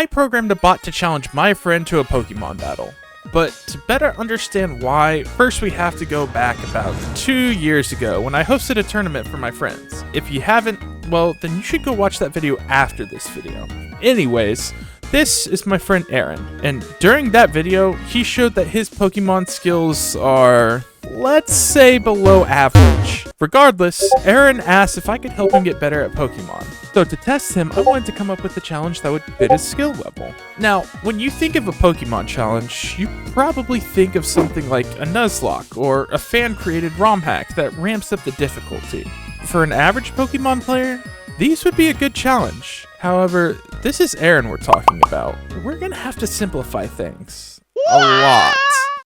I programmed a bot to challenge my friend to a Pokemon battle. But to better understand why, first we have to go back about 2 years ago when I hosted a tournament for my friends. If you haven't, well, then you should go watch that video after this video. Anyways, this is my friend Aaron, and during that video, he showed that his Pokemon skills are, let's say, below average. Regardless, Aaron asked if I could help him get better at Pokemon. So to test him, I wanted to come up with a challenge that would fit his skill level. Now, when you think of a Pokemon challenge, you probably think of something like a Nuzlocke or a fan-created ROM hack that ramps up the difficulty. For an average Pokemon player, these would be a good challenge. However, this is Aaron we're talking about. We're gonna have to simplify things a lot.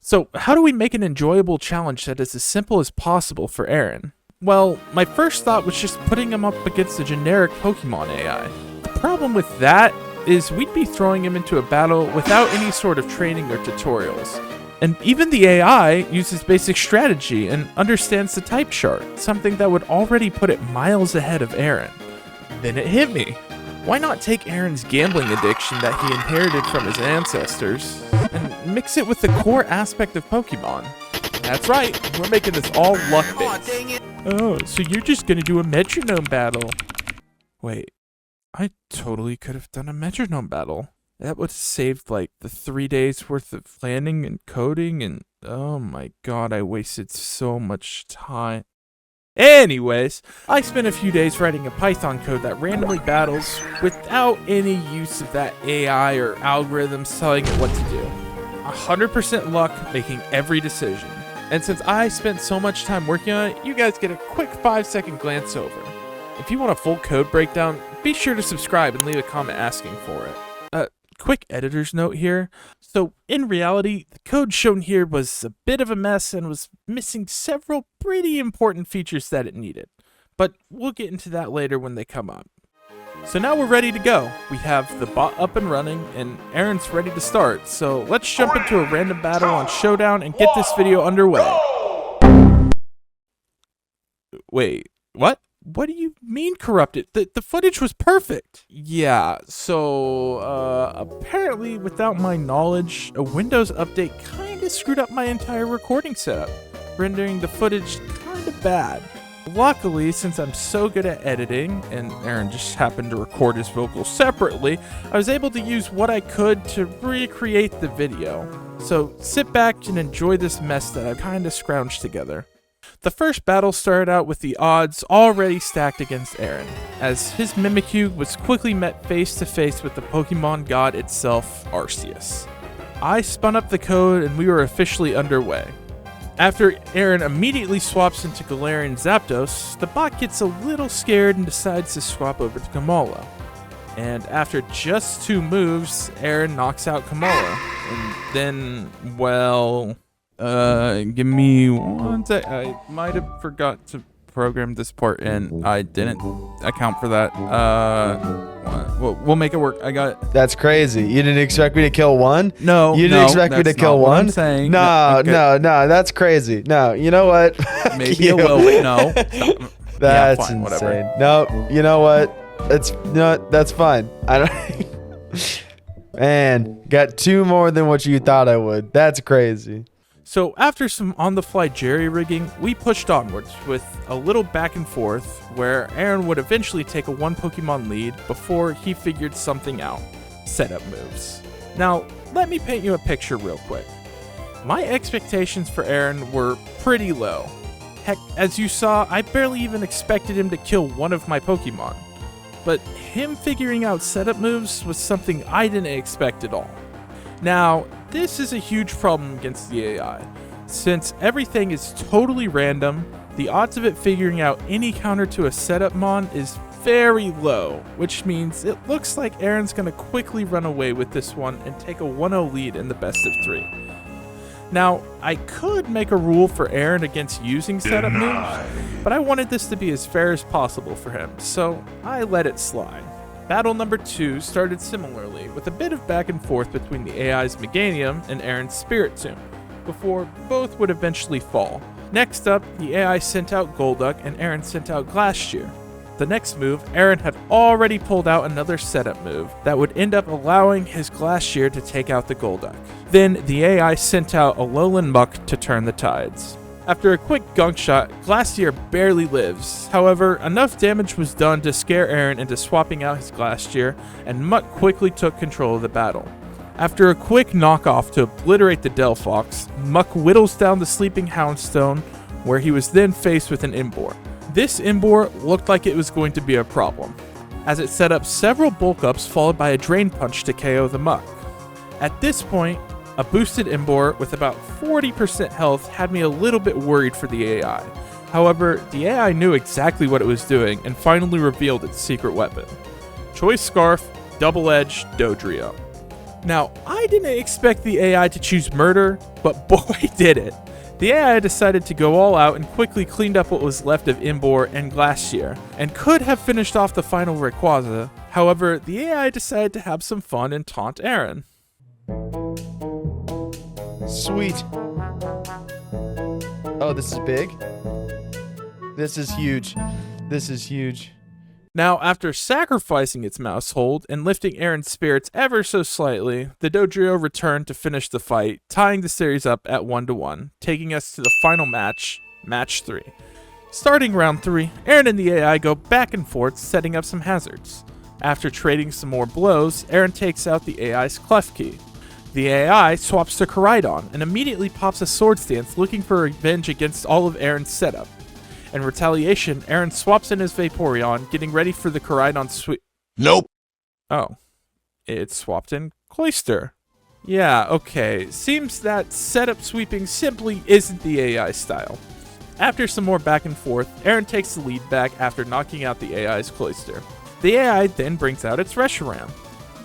So how do we make an enjoyable challenge that is as simple as possible for Aaron? Well, my first thought was just putting him up against a generic Pokemon AI. The problem with that is we'd be throwing him into a battle without any sort of training or tutorials. And even the AI uses basic strategy and understands the type chart, something that would already put it miles ahead of Aaron. Then it hit me. Why not take Aaron's gambling addiction that he inherited from his ancestors and mix it with the core aspect of Pokemon? That's right, we're making this all luck-based. Oh, so you're just gonna do a metronome battle. Wait, I totally could have done a metronome battle. That would have saved like the 3 days worth of planning and coding, and oh my god, I wasted so much time. Anyways, I spent a few days writing a Python code that randomly battles without any use of that AI or algorithms telling it what to do. 100% luck making every decision. And since I spent so much time working on it, you guys get a quick 5-second glance over. If you want a full code breakdown, be sure to subscribe and leave a comment asking for it. Quick editor's note here. So in reality, the code shown here was a bit of a mess and was missing several pretty important features that it needed. But we'll get into that later when they come up. So now we're ready to go. We have the bot up and running and Aaron's ready to start. So let's jump into a random battle on Showdown and get this video underway. Wait, what? What do you mean corrupted? The footage was perfect. Yeah, so apparently without my knowledge, a Windows update kinda screwed up my entire recording setup, rendering the footage kinda bad. Luckily, since I'm so good at editing, and Aaron just happened to record his vocals separately, I was able to use what I could to recreate the video. So sit back and enjoy this mess that I've kinda scrounged together. The first battle started out with the odds already stacked against Aaron, as his Mimikyu was quickly met face to face with the Pokemon god itself, Arceus. I spun up the code and we were officially underway. After Aaron immediately swaps into Galarian Zapdos, the bot gets a little scared and decides to swap over to Komala. And after just 2 moves, Aaron knocks out Komala. And then, well... give me 1 sec. I might have forgot to program this part and I didn't account for that. We'll make it work. I got it. That's crazy. You didn't expect me to kill one? No. You didn't expect me to kill one? I'm saying. No, that's crazy. No, you know what? Maybe a little bit. No. That's yeah, fine, insane. whatever. No, you know what? That's fine. I don't. Man, got 2 more than what you thought I would. That's crazy. So after some on-the-fly jerry-rigging, we pushed onwards with a little back and forth where Aaron would eventually take a 1 Pokemon lead before he figured something out. Setup moves. Now, let me paint you a picture real quick. My expectations for Aaron were pretty low. Heck, as you saw, I barely even expected him to kill one of my Pokemon. But him figuring out setup moves was something I didn't expect at all. Now, this is a huge problem against the AI. Since everything is totally random, the odds of it figuring out any counter to a setup mon is very low, which means it looks like Aaron's gonna quickly run away with this one and take a 1-0 lead in the best of 3. Now, I could make a rule for Aaron against using setup moves, but I wanted this to be as fair as possible for him, so I let it slide. Battle number 2 started similarly, with a bit of back and forth between the AI's Meganium and Aaron's Spiritomb, before both would eventually fall. Next up, the AI sent out Golduck and Aaron sent out Glastrier. The next move, Aaron had already pulled out another setup move that would end up allowing his Glacier to take out the Golduck. Then the AI sent out Alolan Muck to turn the tides. After a quick gunk shot, Glacier barely lives. However, enough damage was done to scare Aaron into swapping out his Glacier, and Muck quickly took control of the battle. After a quick knockoff to obliterate the Delphox, Muck whittles down the sleeping Houndstone, where he was then faced with an Imbor. This Imbor looked like it was going to be a problem, as it set up several bulk ups followed by a Drain Punch to KO the Muck. At this point, a boosted Imbor with about 40% health had me a little bit worried for the AI. However, the AI knew exactly what it was doing and finally revealed its secret weapon. Choice Scarf, Double-Edged Dodrio. Now, I didn't expect the AI to choose murder, but boy did it. The AI decided to go all out and quickly cleaned up what was left of Imbor and Glacier, and could have finished off the final Rayquaza. However, the AI decided to have some fun and taunt Aaron. Sweet. Oh, this is big. This is huge. This is huge. Now, after sacrificing its mouse hold and lifting Aaron's spirits ever so slightly, the Dodrio returned to finish the fight, tying the series up at 1-1, taking us to the final match, Match 3. Starting round 3, Aaron and the AI go back and forth setting up some hazards. After trading some more blows, Aaron takes out the AI's Klefki. The AI swaps to Koraidon and immediately pops a Swords Dance looking for revenge against all of Aaron's setup. In retaliation, Aaron swaps in his Vaporeon, getting ready for the Koraidon sweep. Nope. Oh. It swapped in Cloyster. Yeah, okay. Seems that setup sweeping simply isn't the AI style. After some more back and forth, Aaron takes the lead back after knocking out the AI's Cloyster. The AI then brings out its Reshiram.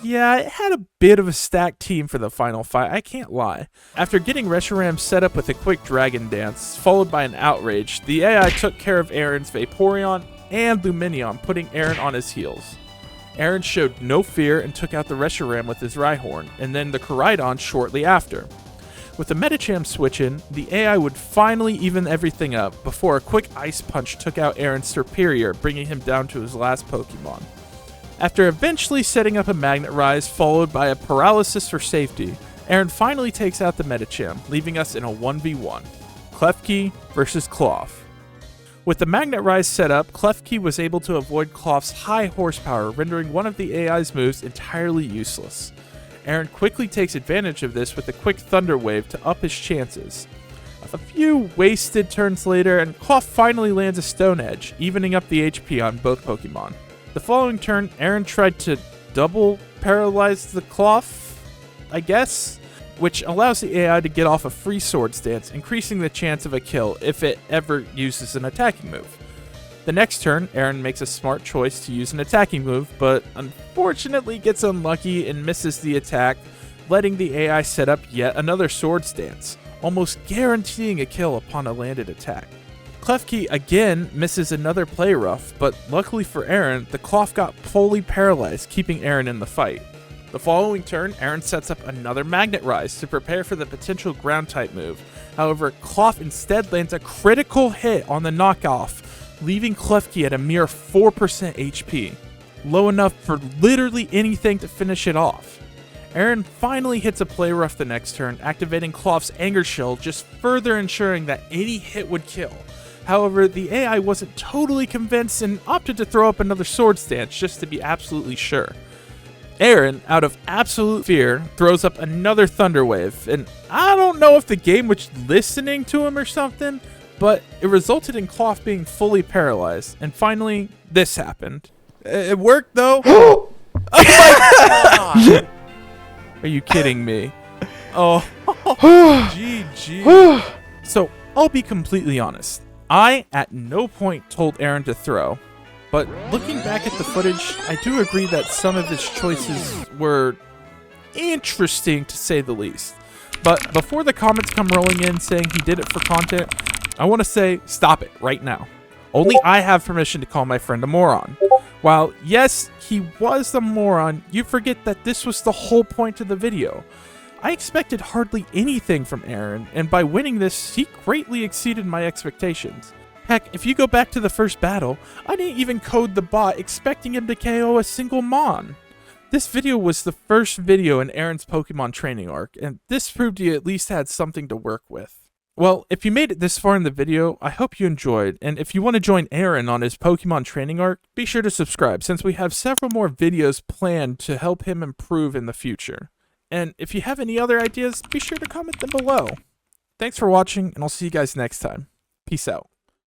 Yeah, it had a bit of a stacked team for the final fight, I can't lie. After getting Reshiram set up with a quick Dragon Dance, followed by an Outrage, the AI took care of Aaron's Vaporeon and Lumineon, putting Aaron on his heels. Aaron showed no fear and took out the Reshiram with his Rhyhorn, and then the Koraidon shortly after. With the Medicham switch in, the AI would finally even everything up before a quick Ice Punch took out Aaron's Serperior, bringing him down to his last Pokemon. After eventually setting up a Magnet Rise followed by a Paralysis for safety, Aaron finally takes out the Medicham, leaving us in a 1v1. Klefki versus Klawf. With the Magnet Rise set up, Klefki was able to avoid Klawf's high horsepower, rendering one of the AI's moves entirely useless. Aaron quickly takes advantage of this with a quick Thunder Wave to up his chances. A few wasted turns later, and Klawf finally lands a Stone Edge, evening up the HP on both Pokemon. The following turn, Aaron tried to double paralyze the Klawf, I guess, which allows the AI to get off a free Swords Dance, increasing the chance of a kill if it ever uses an attacking move. The next turn, Aaron makes a smart choice to use an attacking move, but unfortunately gets unlucky and misses the attack, letting the AI set up yet another Swords Dance, almost guaranteeing a kill upon a landed attack. Klefki again misses another play rough, but luckily for Aaron, the Klawf got fully paralyzed, keeping Aaron in the fight. The following turn, Aaron sets up another Magnet Rise to prepare for the potential ground type move. However, Klawf instead lands a critical hit on the knockoff, leaving Klefki at a mere 4% HP, low enough for literally anything to finish it off. Aaron finally hits a play rough the next turn, activating Klawf's Anger Shell, just further ensuring that any hit would kill. However, the AI wasn't totally convinced and opted to throw up another Swords Dance just to be absolutely sure. Aaron, out of absolute fear, throws up another Thunder Wave, and I don't know if the game was listening to him or something, but it resulted in Klawf being fully paralyzed, and finally, this happened. It worked though. Oh my god! Are you kidding me? Oh, GG. So, I'll be completely honest. I, at no point, told Aaron to throw, but looking back at the footage, I do agree that some of his choices were interesting, to say the least. But before the comments come rolling in saying he did it for content, I want to say, stop it right now. Only I have permission to call my friend a moron. While, yes, he was a moron, you forget that this was the whole point of the video. I expected hardly anything from Aaron, and by winning this, he greatly exceeded my expectations. Heck, if you go back to the first battle, I didn't even code the bot expecting him to KO a single Mon. This video was the first video in Aaron's Pokemon training arc, and this proved you at least had something to work with. Well, if you made it this far in the video, I hope you enjoyed, and if you want to join Aaron on his Pokemon training arc, be sure to subscribe since we have several more videos planned to help him improve in the future. And if you have any other ideas, be sure to comment them below. Thanks for watching, and I'll see you guys next time. Peace out.